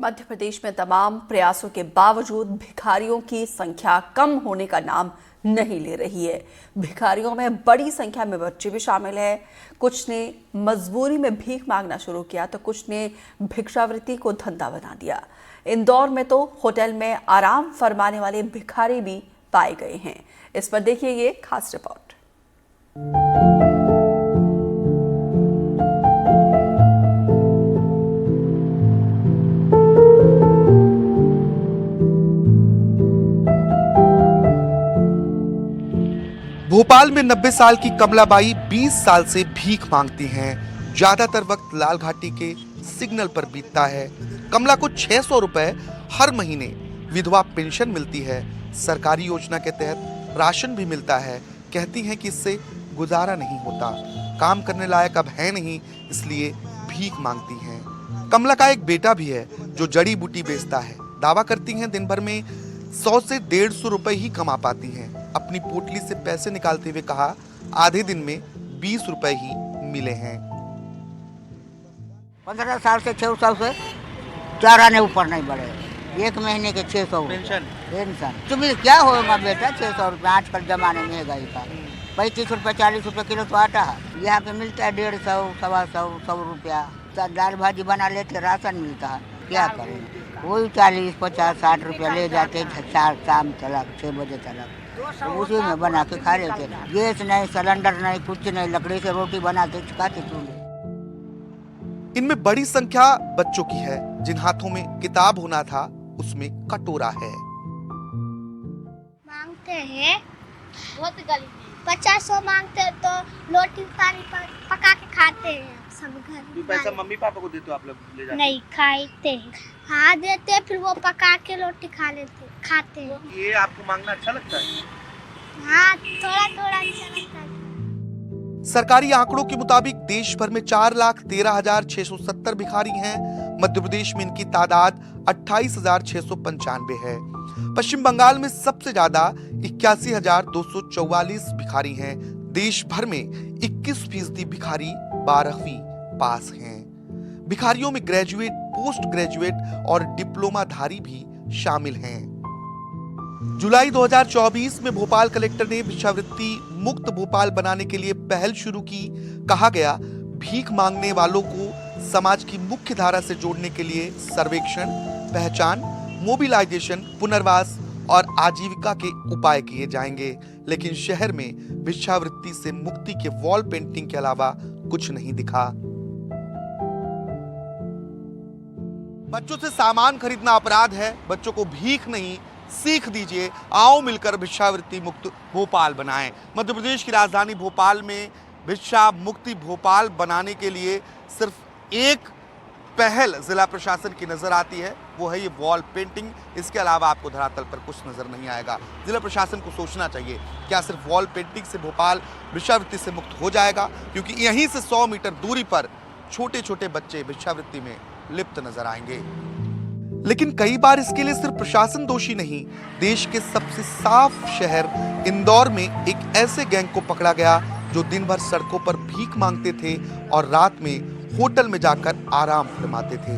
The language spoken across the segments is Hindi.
मध्य प्रदेश में तमाम प्रयासों के बावजूद भिखारियों की संख्या कम होने का नाम नहीं ले रही है। भिखारियों में बड़ी संख्या में बच्चे भी शामिल हैं। कुछ ने मजबूरी में भीख मांगना शुरू किया तो कुछ ने भिक्षावृत्ति को धंधा बना दिया। इंदौर में तो होटल में आराम फरमाने वाले भिखारी भी पाए गए हैं। इस पर देखिए ये खास रिपोर्ट। भोपाल में 90 साल की कमलाबाई 20 साल से भीख मांगती हैं। ज्यादातर वक्त लाल घाटी के सिग्नल पर बीतता है। कमला को 600 रुपए हर महीने विधवा पेंशन मिलती है। सरकारी योजना के तहत राशन भी मिलता है। कहती हैं कि इससे गुजारा नहीं होता, काम करने लायक अब है नहीं, इसलिए भीख मांगती हैं। कमला का एक बेटा भी है जो जड़ी बूटी बेचता है। दावा करती हैं दिन भर में 100 से 150 रुपए ही कमा पाती हैं। अपनी पोटली से पैसे निकालते हुए कहा, आधे दिन में 20 रुपए ही मिले हैं। 15 साल से 600 से 4 आने ऊपर नहीं बढ़े। एक महीने के 600 पेंशन। तुम्हें क्या होगा बेटा, 600 रुपये आजकल जमाने में महंगाई का। 35 रुपये 40 रुपये किलो तो आटा है। यहाँ पे मिलता है 150, 125, 100 रुपया। दाल भाजी बना लेते, राशन मिलता है, क्या करें। वही 40, 50, 60 रुपया ले जाते शाम तक 6 बजे तक, तो उसी में बना के खा लेते। गैस नहीं, सिलेंडर नहीं, कुछ नहीं, लकड़ी से रोटी बनाते खाते चूल्हे। इनमें बड़ी संख्या बच्चों की है। जिन हाथों में किताब होना था उसमें कटोरा है। मांगते हैं बहुत गली 50 मांगते हैं तो रोटी पानी पका के खाते हैं सब घर। पैसा मम्मी पापा को देते हो आप लोग ले जाते? नहीं, खाते हैं। हाँ देते हैं, फिर वो पका के रोटी खाते हैं। ये आपको मांगना अच्छा लगता है? हाँ, थोड़ा थोड़ा अच्छा लगता है। सरकारी आंकड़ों के मुताबिक देश भर में 4,13,670 भिखारी हैं। मध्य प्रदेश में इनकी तादाद 28,695 है। पश्चिम बंगाल में सबसे ज्यादा 81,244 भिखारी हैं। देश भर में 21% भिखारी 12वीं पास हैं। भिखारियों में ग्रेजुएट, पोस्ट ग्रेजुएट और डिप्लोमाधारी भी शामिल हैं। जुलाई 2024 में भोपाल कलेक्टर ने भिक्षावृत्ति मुक्त भोपाल बनाने के लिए पहल शुरू की। कहा गया, भीख मांगने वालों को समाज की मुख्य धारा से जोड़ने के लिए सर्वेक्षण, पहचान, मोबिलाइजेशन, पुनर्वास और आजीविका के उपाय किए जाएंगे। लेकिन शहर में भिक्षावृत्ति से मुक्ति के वॉल पेंटिंग के अलावा कुछ नहीं दिखा। बच्चों से सामान खरीदना अपराध है, बच्चों को भीख नहीं सीख दीजिए। आओ मिलकर भिक्षावृत्ति मुक्त भोपाल बनाएं। मध्य प्रदेश की राजधानी भोपाल में भिक्षा मुक्ति भोपाल बनाने के लिए सिर्फ एक पहल जिला प्रशासन की नजर आती है, वो है ये वॉल पेंटिंग। इसके अलावा आपको धरातल पर कुछ नजर नहीं आएगा। जिला प्रशासन को सोचना चाहिए, क्या सिर्फ वॉल पेंटिंग से भोपाल भिक्षावृत्ति से मुक्त हो जाएगा? क्योंकि यहीं से 100 मीटर दूरी पर छोटे छोटे बच्चे भिक्षावृत्ति में लिप्त नजर आएंगे। लेकिन कई बार इसके लिए सिर्फ प्रशासन दोषी नहीं। देश के सबसे साफ शहर इंदौर में एक ऐसे गैंग को पकड़ा गया जो दिन भर सड़कों पर भीख मांगते थे और रात में होटल में जाकर आराम फरमाते थे।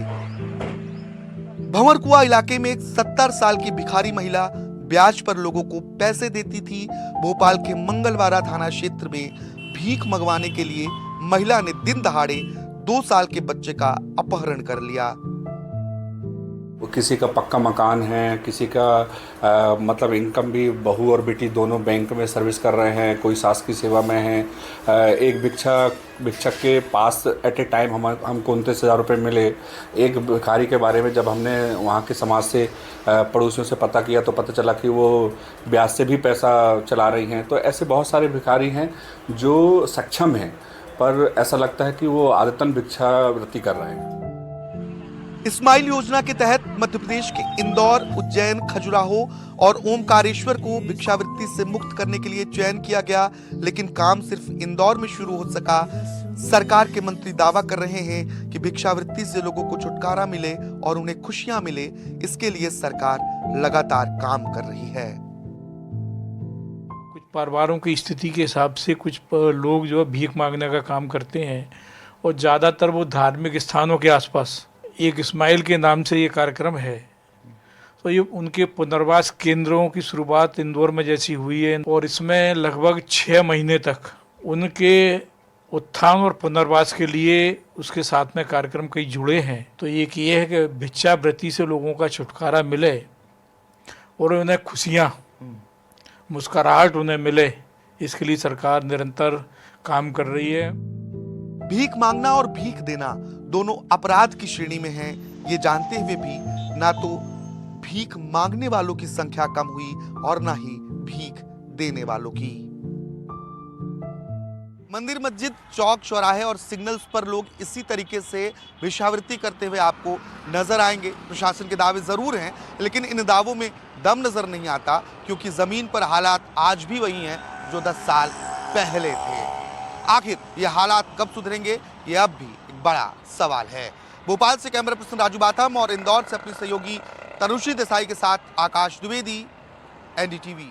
भंवरकुआ इलाके में एक 70 साल की भिखारी महिला ब्याज पर लोगों को पैसे देती थी। भोपाल के मंगलवारा थाना क्षेत्र में भीख मंगवाने के लिए महिला ने दिन दहाड़े 2 साल के बच्चे का अपहरण कर लिया। किसी का पक्का मकान है, किसी का मतलब इनकम भी, बहू और बेटी दोनों बैंक में सर्विस कर रहे हैं, कोई सास की सेवा में है। एक भिक्षक के पास एट ए टाइम हमको 29,000 रुपये मिले। एक भिखारी के बारे में जब हमने वहाँ के समाज से पड़ोसियों से पता किया तो पता चला कि वो ब्याज से भी पैसा चला रही हैं। तो ऐसे बहुत सारे भिखारी हैं जो सक्षम हैं, पर ऐसा लगता है कि वो आदतन भिक्षावृत्ति कर रहे हैं। स्माइल योजना के तहत मध्य प्रदेश के इंदौर, उज्जैन, खजुराहो और ओमकारेश्वर को भिक्षावृत्ति से मुक्त करने के लिए चयन किया गया, लेकिन काम सिर्फ इंदौर में शुरू हो सका। सरकार के मंत्री दावा कर रहे हैं कि भिक्षावृत्ति से लोगों को छुटकारा मिले और उन्हें खुशियां मिले। इसके लिए सरकार लगातार काम कर रही है। कुछ परिवारों की स्थिति के हिसाब से कुछ लोग जो भीख मांगने का काम करते हैं और ज़्यादातर वो धार्मिक स्थानों के आसपास एक इस्माइल के नाम से ये कार्यक्रम है। तो ये उनके पुनर्वास केंद्रों की शुरुआत इंदौर में जैसी हुई है और इसमें लगभग 6 महीने तक उनके उत्थान और पुनर्वास के लिए उसके साथ में कार्यक्रम कई जुड़े हैं। तो एक ये है कि भिक्षावृत्ति से लोगों का छुटकारा मिले और उन्हें खुशियाँ, मुस्कुराहट उन्हें मिले, इसके लिए सरकार निरंतर काम कर रही है। भीख मांगना और भीख देना दोनों अपराध की श्रेणी में हैं, ये जानते हुए भी ना तो भीख मांगने वालों की संख्या कम हुई और ना ही भीख देने वालों की। मंदिर, मस्जिद, चौक, चौराहे और सिग्नल्स पर लोग इसी तरीके से भिक्षावृत्ति करते हुए आपको नजर आएंगे। प्रशासन के दावे जरूर हैं, लेकिन इन दावों में दम नजर नहीं आता, क्योंकि जमीन पर हालात आज भी वही हैं जो 10 साल पहले थे। आखिर ये हालात कब सुधरेंगे, ये अब भी एक बड़ा सवाल है। भोपाल से कैमरा पर्सन राजू बाथम और इंदौर से अपनी सहयोगी तनुश्री देसाई के साथ आकाश द्विवेदी, NDTV।